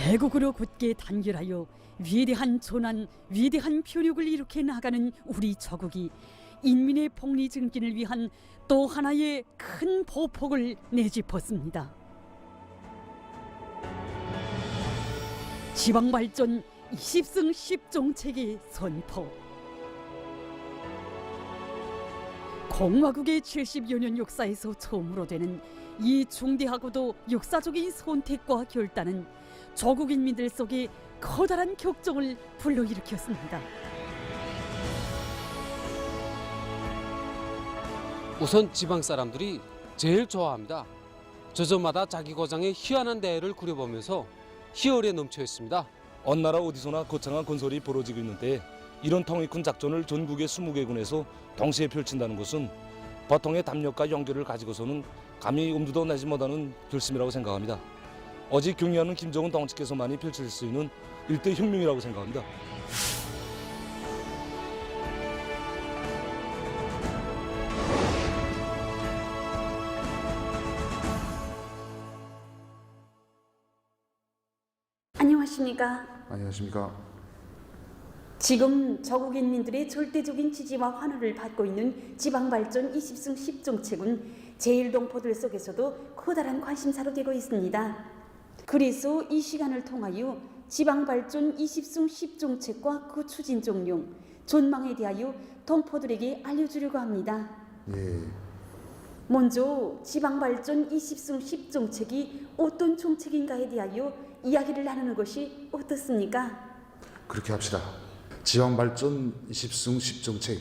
애국으로 굳게 단결하여 위대한 조난, 위대한 표력을 일으켜 나가는 우리 조국이 인민의 복리 증진을 위한 또 하나의 큰 보폭을 내짚었습니다. 지방발전 20승 10정책의 선포. 공화국의 70여 년 역사에서 처음으로 되는 이 중대하고도 역사적인 선택과 결단은 조국 인민들 속에 커다란 격정을 불러일으켰습니다. 우선 지방 사람들이 제일 좋아합니다. 저저마다 자기 고장에 희한한 대회를 꾸려보면서 희열에 넘쳐 있습니다. 어느 나라 어디서나 거창한 건설이 벌어지고 있는데 이런 통일군 작전을 전국의 20개군에서 동시에 펼친다는 것은 보통의 담력과 연결을 가지고서는 감히 엄두도 내지 못하는 결심이라고 생각합니다. 어제 경의하는 김정은 동지께서만이 펼칠 수 있는 일대 혁명이라고 생각합니다. 안녕하십니까? 안녕하십니까? 지금 조국 인민들의 절대적인 지지와 환호를 받고 있는 지방발전 20승 10정책은 제1동포들 속에서도 커다란 관심사로 되고 있습니다. 그래서 이 시간을 통하여 지방발전 20승 10정책과 그 추진 종용, 전망에 대하여 동포들에게 알려주려고 합니다. 예, 먼저 지방발전 20승 10정책이 어떤 정책인가에 대하여 이야기를 나누는 것이 어떻습니까? 그렇게 합시다. 지방발전 20승 10정책.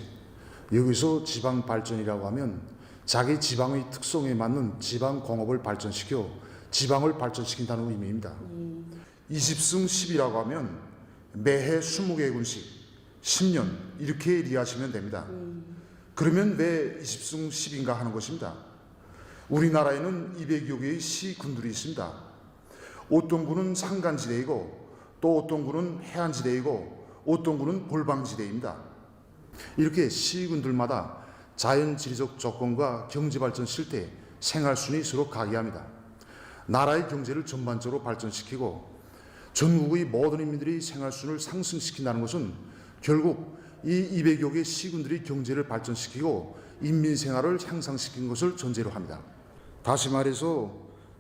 여기서 지방발전이라고 하면 자기 지방의 특성에 맞는 지방공업을 발전시켜 지방을 발전시킨다는 의미입니다. 20승 10이라고 하면 매해 20개군씩 10년 이렇게 이해하시면 됩니다. 그러면 왜 20승 10인가 하는 것입니다. 우리나라에는 200여 개의 시군들이 있습니다. 어떤 군은 산간지대이고 또 어떤 군은 해안지대이고 어떤 군은 골방지대입니다. 이렇게 시군들마다 자연지리적 조건과 경제발전 실태, 생활순이 서로 각이합니다. 나라의 경제를 전반적으로 발전시키고 전국의 모든 인민들의 생활순을 상승시킨다는 것은 결국 이 200여 개 시군들의 경제를 발전시키고 인민생활을 향상시킨 것을 전제로 합니다. 다시 말해서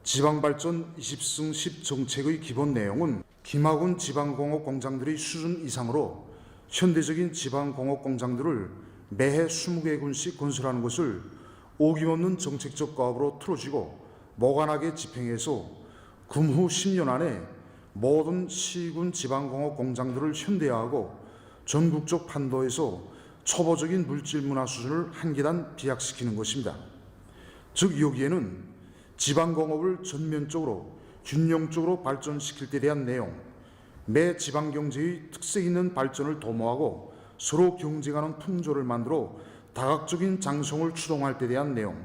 지방발전 20승 10 정책의 기본 내용은 김학군 지방공업 공장들의 수준 이상으로 현대적인 지방공업 공장들을 매해 20개군씩 건설하는 것을 어김없는 정책적 과업으로 틀어지고 모관하게 집행해서 금후 10년 안에 모든 시군 지방공업 공장들을 현대화하고 전국적 판도에서 초보적인 물질 문화 수준을 한 계단 비약시키는 것입니다. 즉 여기에는 지방공업을 전면적으로 균형적으로 발전시킬 때 대한 내용, 매 지방경제의 특색 있는 발전을 도모하고 서로 경쟁하는 풍조를 만들어 다각적인 장성을 추동할 때 대한 내용,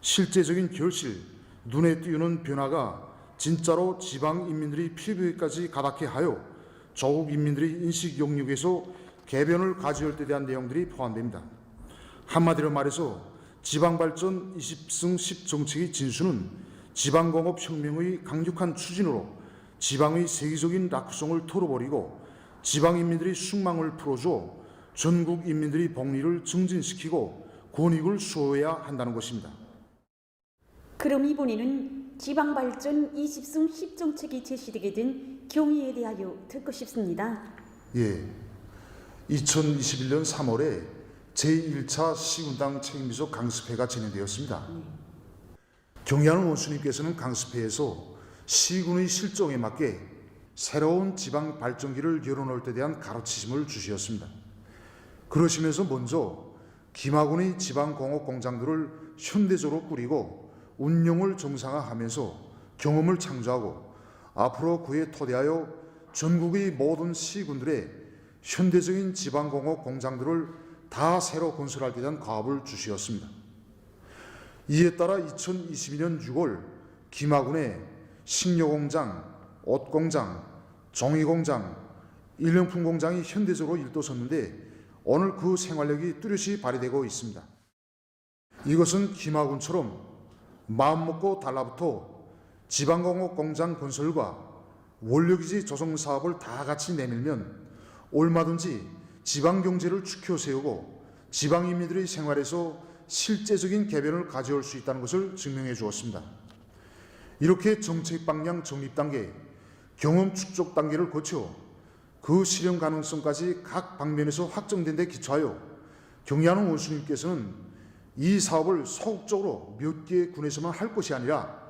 실제적인 결실, 눈에 띄는 변화가 진짜로 지방 인민들이 피부에까지 가닿게 하여 조국 인민들의 인식 영역에서 개변을 가져올 때 대한 내용들이 포함됩니다. 한마디로 말해서 지방발전 20승 10 정책의 진수는 지방공업혁명의 강력한 추진으로 지방의 세계적인 낙후성을 털어버리고 지방인민들의 숙망을 풀어줘 전국 인민들의 복리를 증진시키고 권익을 수호해야 한다는 것입니다. 그럼 이번에는 지방발전 20승 10정책이 제시되게 된 경위에 대하여 듣고 싶습니다. 예, 2021년 3월에 제1차 시군당 책임비서 강습회가 진행되었습니다. 경의하는 원수님께서는 강습회에서 시군의 실정에 맞게 새로운 지방 발전기를 열어놓을 때 대한 가르치심을 주시었습니다. 그러시면서 먼저 김학군의 지방공업 공장들을 현대적으로 꾸리고 운영을 정상화하면서 경험을 창조하고 앞으로 그에 토대하여 전국의 모든 시군들의 현대적인 지방공업 공장들을 다 새로 건설할 때 대한 과업을 주시었습니다. 이에 따라 2022년 6월 김학군의 식료공장, 옷공장, 종이공장, 일용품 공장이 현대적으로 일도섰는데 오늘 그 생활력이 뚜렷이 발휘되고 있습니다. 이것은 김학군처럼 마음먹고 달라붙어 지방공업 공장 건설과 원료기지 조성 사업을 다 같이 내밀면 얼마든지 지방 경제를 축혀 세우고 지방 인민들의 생활에서 실제적인 개변을 가져올 수 있다는 것을 증명해 주었습니다. 이렇게 정책 방향 정립 단계, 경험 축적 단계를 거쳐 그 실현 가능성까지 각 방면에서 확정된 데 기초하여 경리하는 원수님께서는 이 사업을 소극적으로 몇 개의 군에서만 할 것이 아니라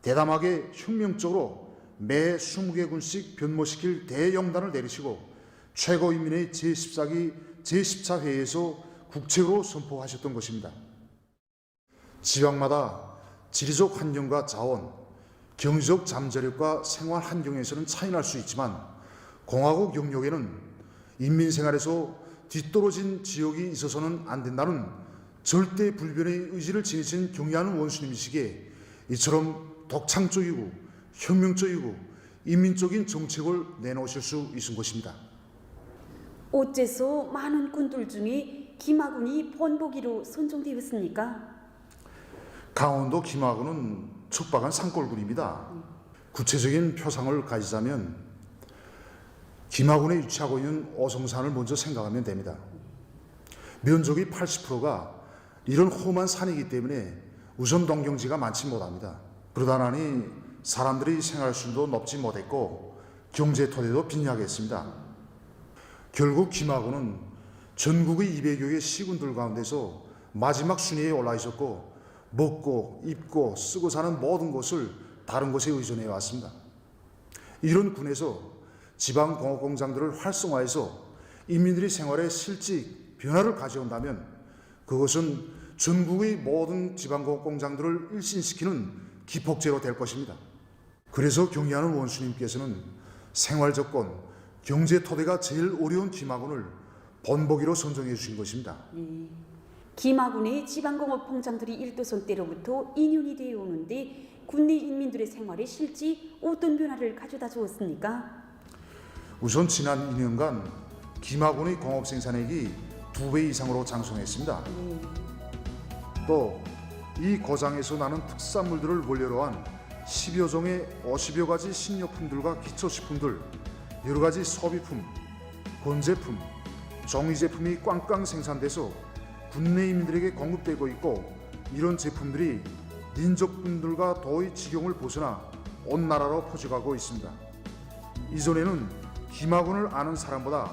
대담하게 혁명적으로 매 20개 군씩 변모시킬 대영단을 내리시고 최고인민의 제14기 제14 회의에서 국책으로 선포하셨던 것입니다. 지방마다 지리적 환경과 자원, 경제적 잠재력과 생활 환경에서는 차이 날 수 있지만 공화국 영역에는 인민 생활에서 뒤떨어진 지역이 있어서는 안 된다는 절대 불변의 의지를 지니신 경리하는 원수님이시기에 이처럼 독창적이고 혁명적이고 인민적인 정책을 내놓으실 수 있은 것입니다. 어째서 많은 군들 중에 김하군이 본보기로 선정되었습니까? 강원도 김하군은 척박한 산골군입니다. 구체적인 표상을 가지자면 김하군에 위치하고 있는 오성산을 먼저 생각하면 됩니다. 면적의 80%가 이런 험한 산이기 때문에 우선 동경지가 많지 못합니다. 그러다 나니 사람들이 생활 수준도 높지 못했고 경제 토대도 빈약했습니다. 결국 김하군은 전국의 200여 개 시군들 가운데서 마지막 순위에 올라 있었고 먹고 입고 쓰고 사는 모든 것을 다른 곳에 의존해 왔습니다. 이런 군에서 지방공업공장들을 활성화해서 인민들의 생활에 실질 변화를 가져온다면 그것은 전국의 모든 지방공업공장들을 일신시키는 기폭제로 될 것입니다. 그래서 경리하는 원수님께서는 생활조건, 경제 토대가 제일 어려운 김하군을 본보기로 선정해 주신 것입니다. 김하군의 지방공업 공장들이 일도선 때로부터 2년이 되어 오는데 군내 인민들의 생활에 실제 어떤 변화를 가져다 주었습니까? 우선 지난 2년간 김하군의 공업 생산액이 2배 이상으로 장성했습니다. 또 이 고장에서 나는 특산물들을 원료로 한 10여 종의 50여 가지 식료품들과 기초식품들, 여러 가지 소비품, 건제품, 종이제품이 꽝꽝 생산돼서 국내 인민들에게 공급되고 있고 이런 제품들이 민족분들과 도의 지경을 벗어나 온 나라로 퍼져가고 있습니다. 이전에는 김하군을 아는 사람보다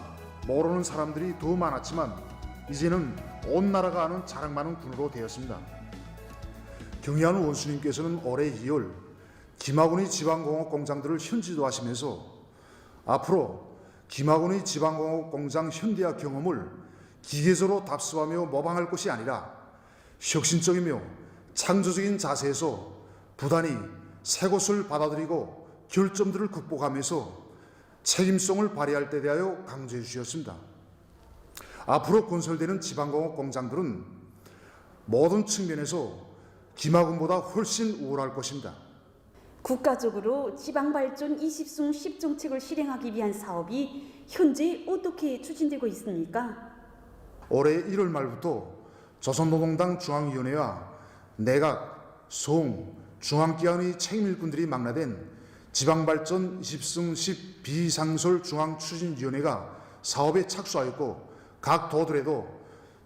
모르는 사람들이 더 많았지만 이제는 온 나라가 아는 자랑 많은 군으로 되었습니다. 경리하는 원수님께서는 올해 2월 김하군의 지방공업 공장들을 현지도하시면서 앞으로 김하군의 지방공업 공장 현대화 경험을 기계적으로 답습하며 모방할 것이 아니라 혁신적이며 창조적인 자세에서 부단히 새 것을 받아들이고 결점들을 극복하면서 책임성을 발휘할 때 대하여 강조해 주셨습니다. 앞으로 건설되는 지방공업 공장들은 모든 측면에서 김하군보다 훨씬 우월할 것입니다. 국가적으로 지방발전 20승 10정책을 실행하기 위한 사업이 현재 어떻게 추진되고 있습니까? 올해 1월 말부터 조선노동당 중앙위원회와 내각, 송, 중앙기관의 책임일꾼들이 망라된 지방발전 20승 10 비상설 중앙추진위원회가 사업에 착수하였고 각 도들에도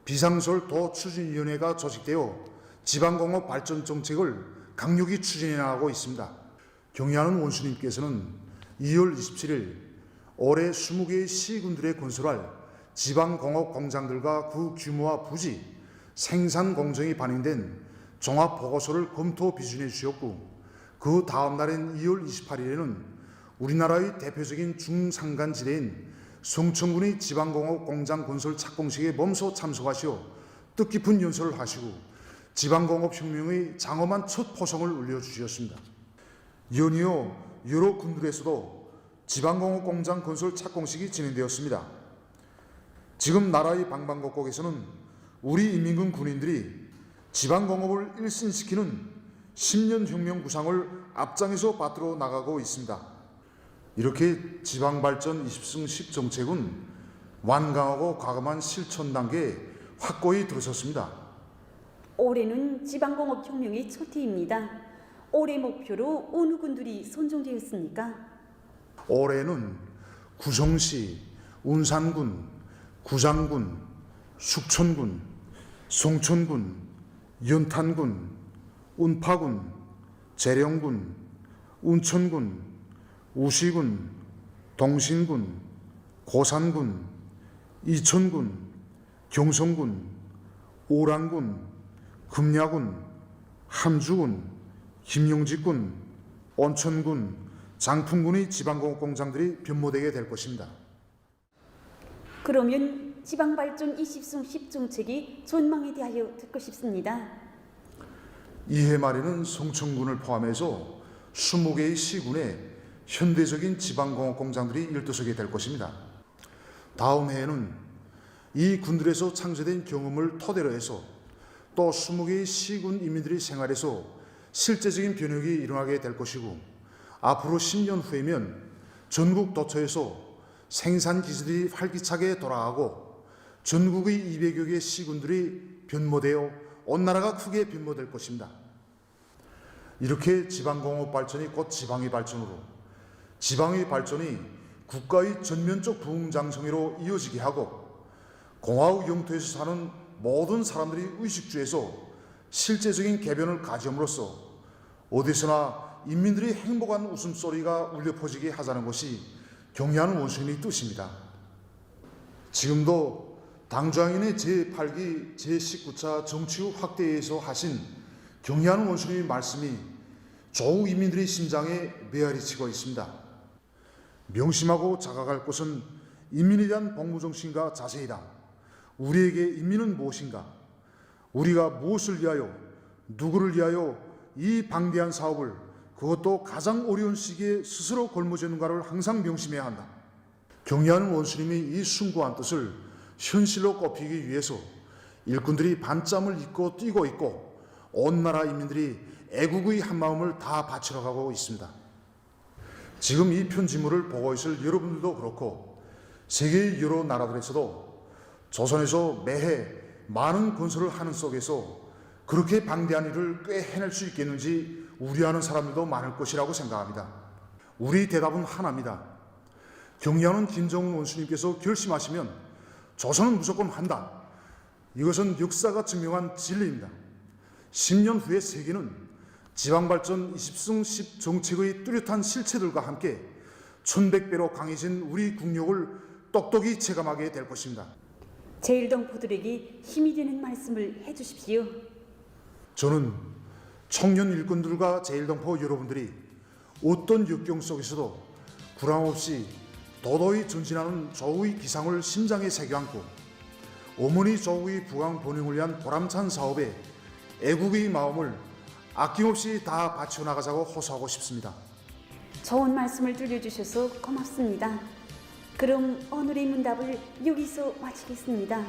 비상설 도추진위원회가 조직되어 지방공업 발전 정책을 강력히 추진해 나가고 있습니다. 경리하는 원수님께서는 2월 27일 올해 20개의 시군들에 건설할 지방공업 공장들과 그 규모와 부지, 생산 공정이 반영된 종합보고서를 검토 비준해 주셨고 그 다음 날인 2월 28일에는 우리나라의 대표적인 중산간지대인 성천군의 지방공업 공장 건설 착공식에 몸소 참석하시어 뜻깊은 연설을 하시고 지방공업 혁명의 장엄한 첫 포성을 울려주셨습니다. 연이어 여러 군들에서도 지방공업 공장 건설 착공식이 진행되었습니다. 지금 나라의 방방곡곡에서는 우리 인민군 군인들이 지방공업을 일신시키는 10년 혁명 구상을 앞장에서 받들어 나가고 있습니다. 이렇게 지방발전 20승 10정책은 완강하고 과감한 실천 단계에 확고히 들어섰습니다. 올해는 지방공업 혁명의 첫 해입니다. 올해 목표로 어느 군들이 선정되었습니까? 올해는 구성시, 운산군, 구장군, 숙천군, 송천군, 연탄군, 운파군, 재령군, 운천군, 우시군, 동신군, 고산군, 이천군, 경성군, 오랑군, 금야군, 함주군, 김용직군, 온천군, 장풍군의 지방공업공장들이 변모되게 될 것입니다. 그러면 지방발전 20승 10정책이 전망에 대하여 듣고 싶습니다. 이해 말에는 송천군을 포함해서 20개의 시군에 현대적인 지방공업공장들이 일도서게 될 것입니다. 다음 해에는 이 군들에서 창조된 경험을 토대로 해서 또 20개의 시군 인민들의 생활에서 실제적인 변혁이 일어나게 될 것이고, 앞으로 10년 후에면 전국 도처에서 생산 기술이 활기차게 돌아가고 전국의 200여 개 시군들이 변모되어 온 나라가 크게 변모될 것입니다. 이렇게 지방공업 발전이 곧 지방의 발전으로, 지방의 발전이 국가의 전면적 부흥장성으로 이어지게 하고, 공화국 영토에서 사는 모든 사람들이 의식주에서 실제적인 개변을 가지함으로써 어디서나 인민들이 행복한 웃음소리가 울려 퍼지게 하자는 것이 경의하는 원수님의 뜻입니다. 지금도 당좌인의 제8기 제19차 정치후 확대에서 하신 경의하는 원수님의 말씀이 조국 인민들의 심장에 메아리 치고 있습니다. 명심하고 자각할 것은 인민에 대한 복무정신과 자세이다. 우리에게 인민은 무엇인가? 우리가 무엇을 위하여, 누구를 위하여 이 방대한 사업을, 그것도 가장 어려운 시기에 스스로 걸머쥐는가를 항상 명심해야 한다. 경의하는 원수님이 이 숭고한 뜻을 현실로 꼽히기 위해서 일꾼들이 반짬을 입고 뛰고 있고, 온 나라 인민들이 애국의 한마음을 다 바치러 가고 있습니다. 지금 이 편지물을 보고 있을 여러분들도 그렇고 세계의 여러 나라들에서도 조선에서 매해 많은 건설을 하는 속에서 그렇게 방대한 일을 꽤 해낼 수 있겠는지 우려하는 사람들도 많을 것이라고 생각합니다. 우리 대답은 하나입니다. 경의하는 김정은 원수님께서 결심하시면 조선은 무조건 한다. 이것은 역사가 증명한 진리입니다. 10년 후의 세계는 지방발전 20승 10 정책의 뚜렷한 실체들과 함께 1100배로 강해진 우리 국력을 똑똑히 체감하게 될 것입니다. 제일동포들에게 힘이 되는 말씀을 해주십시오. 저는 청년 일꾼들과 제일동포 여러분들이 어떤 역경 속에서도 구람없이 도도히 전진하는 조국의 기상을 심장에 새겨안고 어머니 조국의 부강 번영을 위한 보람찬 사업에 애국의 마음을 아낌없이 다 바쳐 나가자고 호소하고 싶습니다. 좋은 말씀을 들려주셔서 고맙습니다. 그럼 오늘의 문답을 여기서 마치겠습니다.